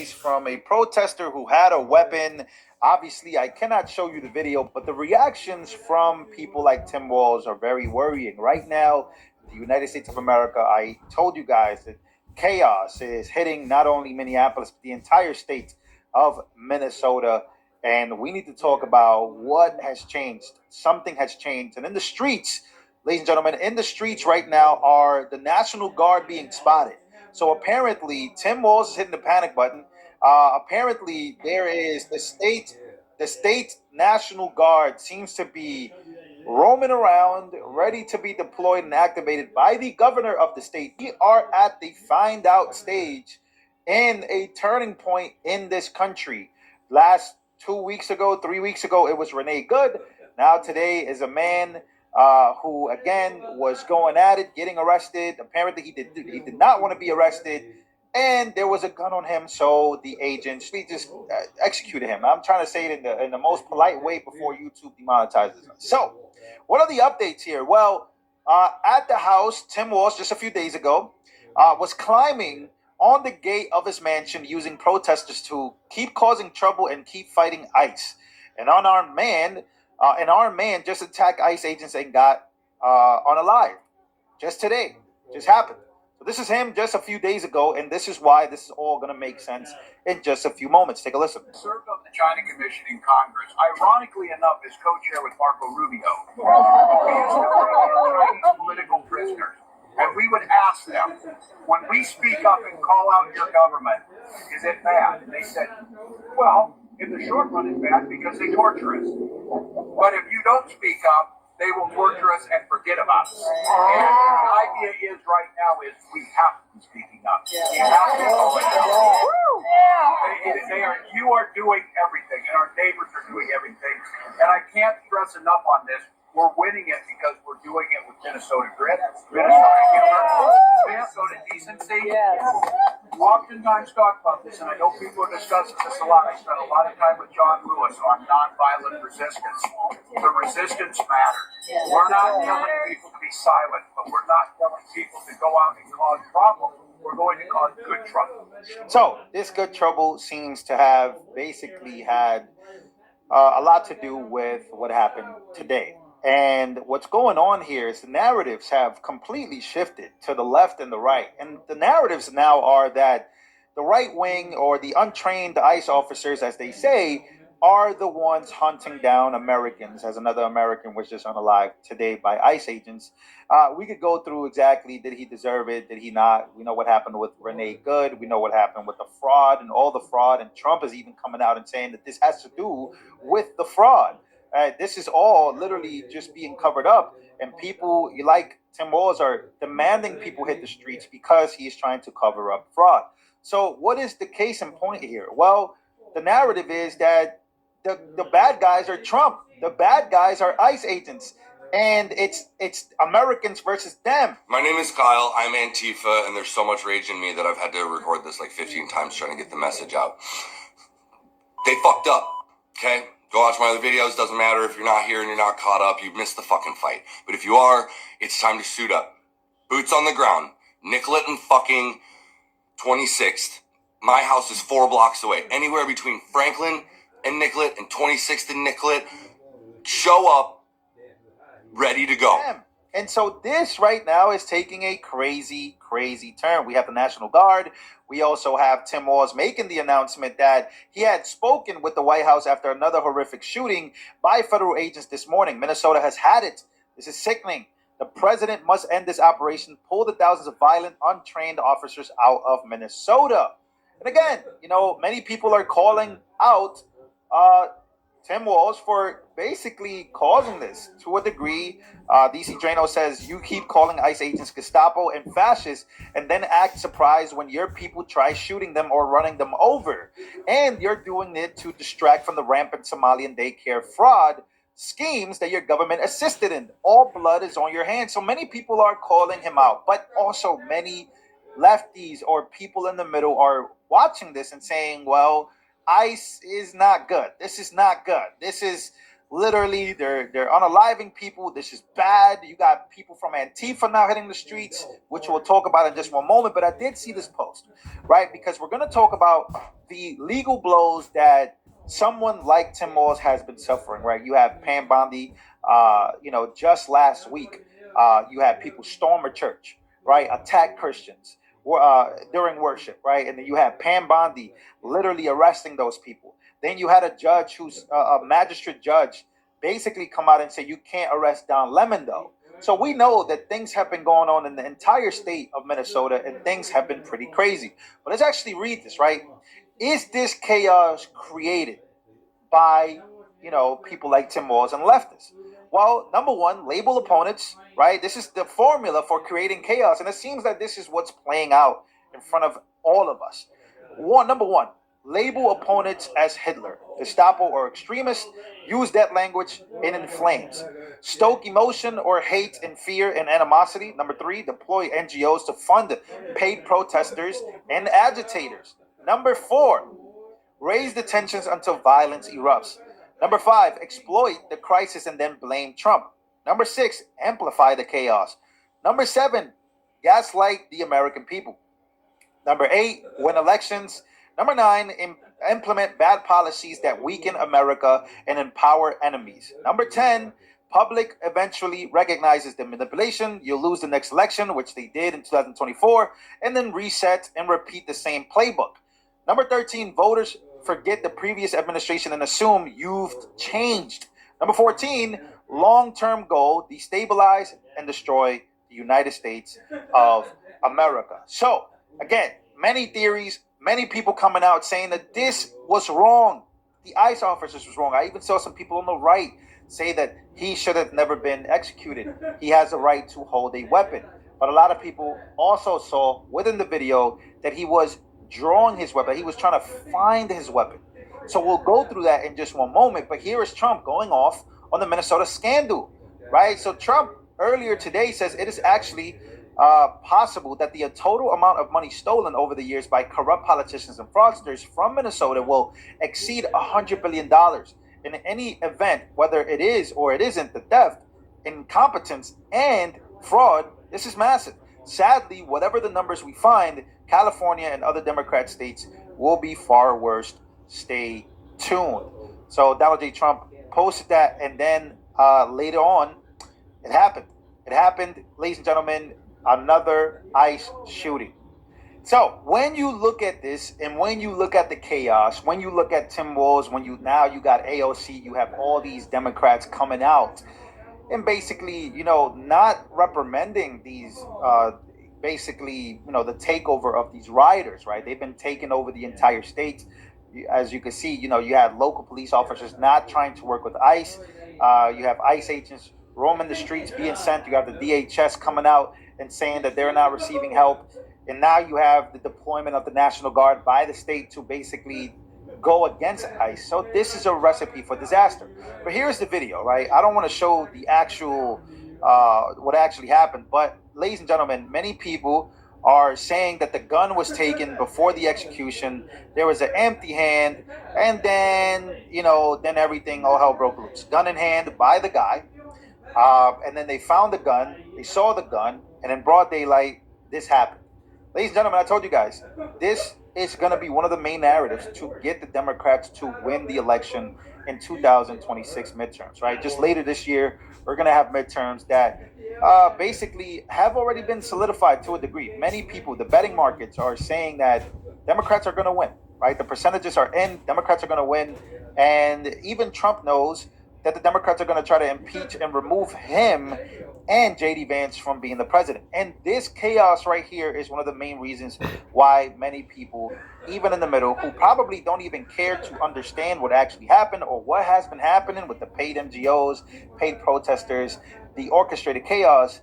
from a protester who had a weapon. Obviously, I cannot show you the video, but the reactions from people like Tim Walz are very worrying. Right now, the United States of America, I told you guys that chaos is hitting not only Minneapolis, but the entire state of Minnesota. And we need to talk about what has changed. Something has changed. And in the streets, ladies and gentlemen, in the streets right now are the National Guard being spotted. So apparently, Tim Walz is hitting the panic button. Apparently, there is the state National Guard seems to be roaming around, ready to be deployed and activated by the governor of the state. We are at the find out stage in a turning point in this country. Last 2 weeks ago, 3 weeks ago, it was Renee Good. Now today is a man who again was going at it, getting arrested. Apparently, he did not want to be arrested, and there was a gun on him. So the agents we just executed him. I'm trying to say it in the most polite way before YouTube demonetizes us. So, what are the updates here? Well, at the house, Tim Walz just a few days ago was climbing on the gate of his mansion using protesters to keep causing trouble and keep fighting ICE. An armed man just attacked ICE agents and got unalive. Just today. Just happened. So this is him just a few days ago, and this is why this is all going to make sense in just a few moments. Take a listen. Served on the China Commission in Congress, ironically enough, is co-chair with Marco Rubio. We used to bring in Chinese political prisoners, and we would ask them, when we speak up and call out your government, is it bad? And they said, well, in the short run it's bad because they torture us. But if you don't speak up, they will torture us and forget about us. And the idea is right now is we have to be speaking up. We have to go you are doing everything, and our neighbors are doing everything. And I can't stress enough on this. We're winning it because we're doing it with Minnesota grit, Minnesota humor, Minnesota decency. Oftentimes talk about this, and I know people are discussing this a lot. I spent a lot of time with John Lewis on nonviolent resistance. The resistance matters. We're not telling people to be silent, but we're not telling people to go out and cause problems. We're going to cause good trouble. So this good trouble seems to have basically had a lot to do with what happened today. And what's going on here is the narratives have completely shifted to the left and the right. And the narratives now are that the right wing, or the untrained ICE officers, as they say, are the ones hunting down Americans, as another American was just unalive today by ICE agents. We could go through exactly, did he deserve it? Did he not? We know what happened with Renee Good. We know what happened with the fraud and all the fraud. And Trump is even coming out and saying that this has to do with the fraud. This is all literally just being covered up, and people like Tim Walz are demanding people hit the streets because he's trying to cover up fraud. So what is the case in point here? Well, the narrative is that the bad guys are Trump. The bad guys are ICE agents. And it's Americans versus them. My name is Kyle. I'm Antifa, and there's so much rage in me that I've had to record this like 15 times trying to get the message out. They fucked up, okay? Go watch my other videos. Doesn't matter if you're not here and you're not caught up. You've missed the fucking fight. But if you are, it's time to suit up. Boots on the ground. Nicollet and fucking 26th. My house is 4 blocks away. Anywhere between Franklin and Nicollet and 26th and Nicollet. Show up. Ready to go. And so this right now is taking a crazy, crazy turn. We have the National Guard. We also have Tim Walz making the announcement that he had spoken with the White House after another horrific shooting by federal agents this morning. Minnesota has had it. This is sickening. The president must end this operation, pull the thousands of violent, untrained officers out of Minnesota. And again, many people are calling out Tim Walz for basically causing this to a degree. DC Drano says, you keep calling ICE agents Gestapo and fascists and then act surprised when your people try shooting them or running them over. And you're doing it to distract from the rampant Somalian daycare fraud schemes that your government assisted in. All blood is on your hands. So many people are calling him out, but also many lefties or people in the middle are watching this and saying, well, ICE is not good. This is not good. This is Literally, they're unaliving people. This is bad. You got people from Antifa now hitting the streets, which we'll talk about in just one moment. But I did see this post, right? Because we're going to talk about the legal blows that someone like Tim Walz has been suffering, right? You have Pam Bondi, just last week, you had people storm a church, right? Attack Christians during worship, right? And then you had Pam Bondi literally arresting those people. Then you had a judge who's a magistrate judge basically come out and say you can't arrest Don Lemon though. So we know that things have been going on in the entire state of Minnesota and things have been pretty crazy. But let's actually read this, right? Is this chaos created by, people like Tim Walz and leftists? Well, number one, label opponents, right? This is the formula for creating chaos. And it seems that this is what's playing out in front of all of us. Number one, label opponents as Hitler, Gestapo, or extremists. Use that language and inflames. Stoke emotion or hate and fear and animosity. Number three, deploy NGOs to fund paid protesters and agitators. Number four, raise the tensions until violence erupts. Number five, exploit the crisis and then blame Trump. Number six, amplify the chaos. Number seven, gaslight the American people. Number eight, win elections. Number nine, implement bad policies that weaken America and empower enemies. Number 10, public eventually recognizes the manipulation. You'll lose the next election, which they did in 2024, and then reset and repeat the same playbook. Number 13, voters forget the previous administration and assume you've changed. Number 14, long-term goal, destabilize and destroy the United States of America. So, again, many theories, many people coming out saying that this was wrong. The ICE officers was wrong. I even saw some people on the right say that he should have never been executed. He has a right to hold a weapon. But a lot of people also saw within the video that he was drawing his weapon. He was trying to find his weapon. So we'll go through that in just one moment. But here is Trump going off on the Minnesota scandal, right? So Trump earlier today says it is actually possible that the total amount of money stolen over the years by corrupt politicians and fraudsters from Minnesota will exceed $100 billion. In any event, whether it is or it isn't the theft, incompetence, and fraud, this is massive. Sadly, whatever the numbers we find, California and other Democrat states will be far worse. Stay tuned. So Donald J. Trump posted that, and then later on, it happened. It happened, ladies and gentlemen, another ICE shooting. So when you look at this, and when you look at the chaos, when you look at Tim Walz, when you got AOC, you have all these Democrats coming out and basically, not reprimanding these, the takeover of these rioters, right? They've been taking over the entire state. As you can see, you had local police officers not trying to work with ICE. You have ICE agents roaming the streets being sent. You have the DHS coming out and saying that they're not receiving help. And now you have the deployment of the National Guard by the state to basically go against ICE. So this is a recipe for disaster. But here's the video, right? I don't want to show the actual, what actually happened. But ladies and gentlemen, many people are saying that the gun was taken before the execution. There was an empty hand. And then, then everything, all hell broke loose. Gun in hand by the guy. And then they found the gun. They saw the gun. And in broad daylight, this happened. Ladies and gentlemen, I told you guys, this is going to be one of the main narratives to get the Democrats to win the election in 2026 midterms, right? Just later this year, we're going to have midterms that basically have already been solidified to a degree. Many people, the betting markets, are saying that Democrats are going to win, right? The percentages are in, Democrats are going to win. And even Trump knows that the Democrats are going to try to impeach and remove him and J.D. Vance from being the president. And this chaos right here is one of the main reasons why many people, even in the middle, who probably don't even care to understand what actually happened or what has been happening with the paid NGOs, paid protesters, the orchestrated chaos,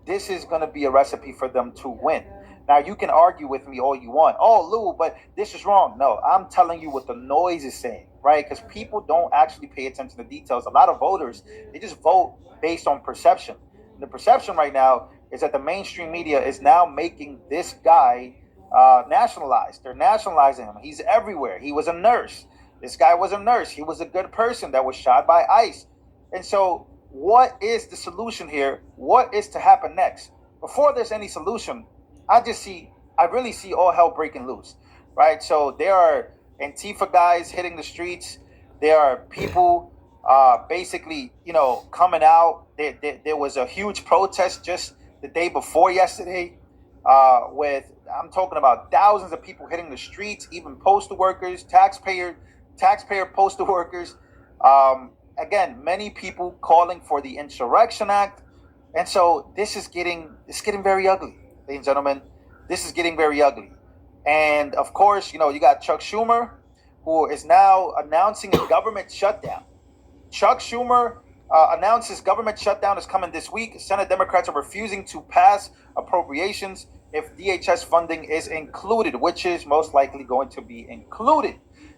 this is going to be a recipe for them to win. Now, you can argue with me all you want. Oh, Lou, but this is wrong. No, I'm telling you what the noise is saying, right? Because people don't actually pay attention to details. A lot of voters, they just vote based on perception. The perception right now is that the mainstream media is now making this guy nationalized. They're nationalizing him. He's everywhere. He was a nurse. This guy was a nurse. He was a good person that was shot by ICE. And so, what is the solution here? What is to happen next? Before there's any solution, I really see all hell breaking loose, right? So there are Antifa guys hitting the streets. There are people basically, coming out. There was a huge protest just the day before yesterday with, I'm talking about thousands of people hitting the streets, even postal workers, taxpayer postal workers. Again, many people calling for the Insurrection Act. And so it's getting very ugly, ladies and gentlemen. This is getting very ugly. And of course, you got Chuck Schumer, who is now announcing a government shutdown. Chuck Schumer announces government shutdown is coming this week. Senate Democrats are refusing to pass appropriations if DHS funding is included, which is most likely going to be included.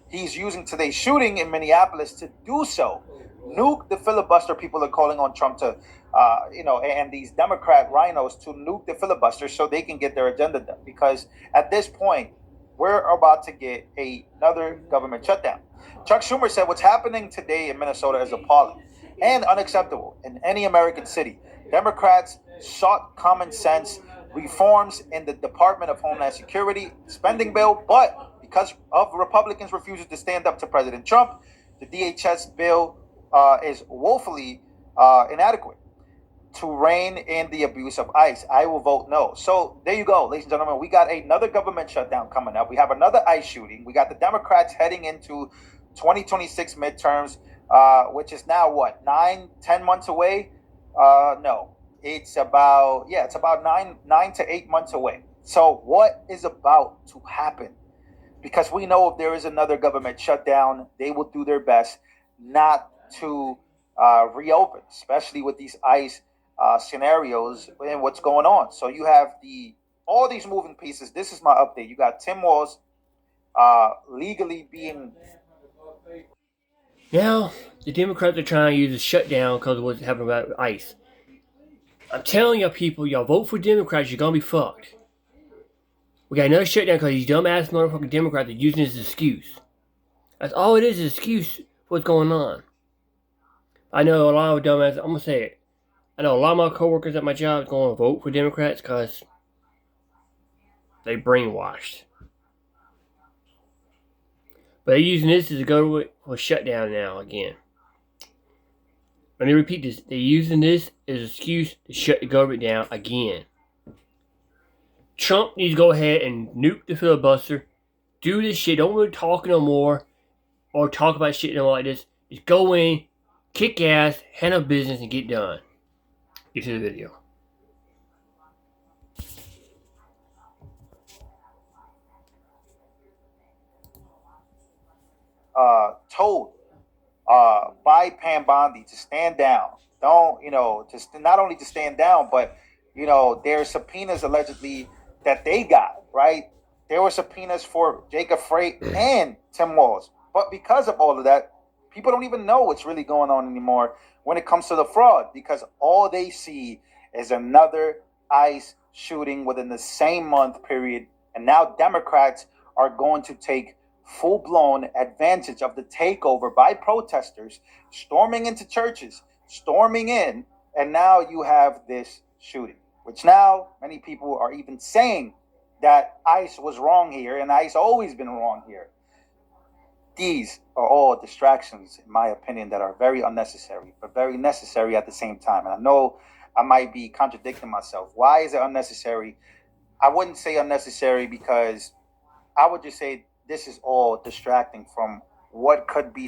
He's using today's shooting in Minneapolis to do so. Nuke the filibuster. People are calling on Trump to, and these Democrat rhinos to nuke the filibuster so they can get their agenda done. Because at this point, we're about to get another government shutdown. Chuck Schumer said what's happening today in Minnesota is appalling and unacceptable in any American city. Democrats sought common sense reforms in the Department of Homeland Security spending bill, but because of Republicans refusing to stand up to President Trump, the DHS bill is woefully inadequate to rein in the abuse of ICE. I will vote no. So there you go, ladies and gentlemen. We got another government shutdown coming up. We have another ICE shooting. We got the Democrats heading into 2026 midterms, which is now what, 9-10 months away? No, it's about 9 to 8 months away. So what is about to happen? Because we know if there is another government shutdown, they will do their best not to reopen, especially with these ICE scenarios and what's going on. So you have all these moving pieces. This is my update. You got Tim Walz legally being... Now, the Democrats are trying to use a shutdown because of what's happening about ICE. I'm telling y'all people, y'all vote for Democrats, you're going to be fucked. We got another shutdown because these dumbass motherfucking Democrats are using this as an excuse. That's all it is, an excuse for what's going on. I know a lot of dumbass, I'm going to say it. I know a lot of my coworkers at my job are going to vote for Democrats because they brainwashed. But they're using this as a go for shutdown now again. Let me repeat this. They're using this as an excuse to shut the government down again. Trump needs to go ahead and nuke the filibuster. Do this shit. Don't really talk no more. Or talk about shit no more like this. Just go in, kick ass, handle business, and get done. Get to the video. Told by Pam Bondi to stand down. Don't, just not only to stand down, but, there are subpoenas allegedly that they got, right? There were subpoenas for Jacob Frey and Tim Walz. But because of all of that, people don't even know what's really going on anymore when it comes to the fraud, because all they see is another ICE shooting within the same month period. And now Democrats are going to take full-blown advantage of the takeover by protesters, storming into churches, storming in, and now you have this shooting, which now many people are even saying that ICE was wrong here, and ICE always been wrong here. These are all distractions, in my opinion, that are very unnecessary, but very necessary at the same time. And I know I might be contradicting myself. Why is it unnecessary? I wouldn't say unnecessary because I would just say this is all distracting from what could be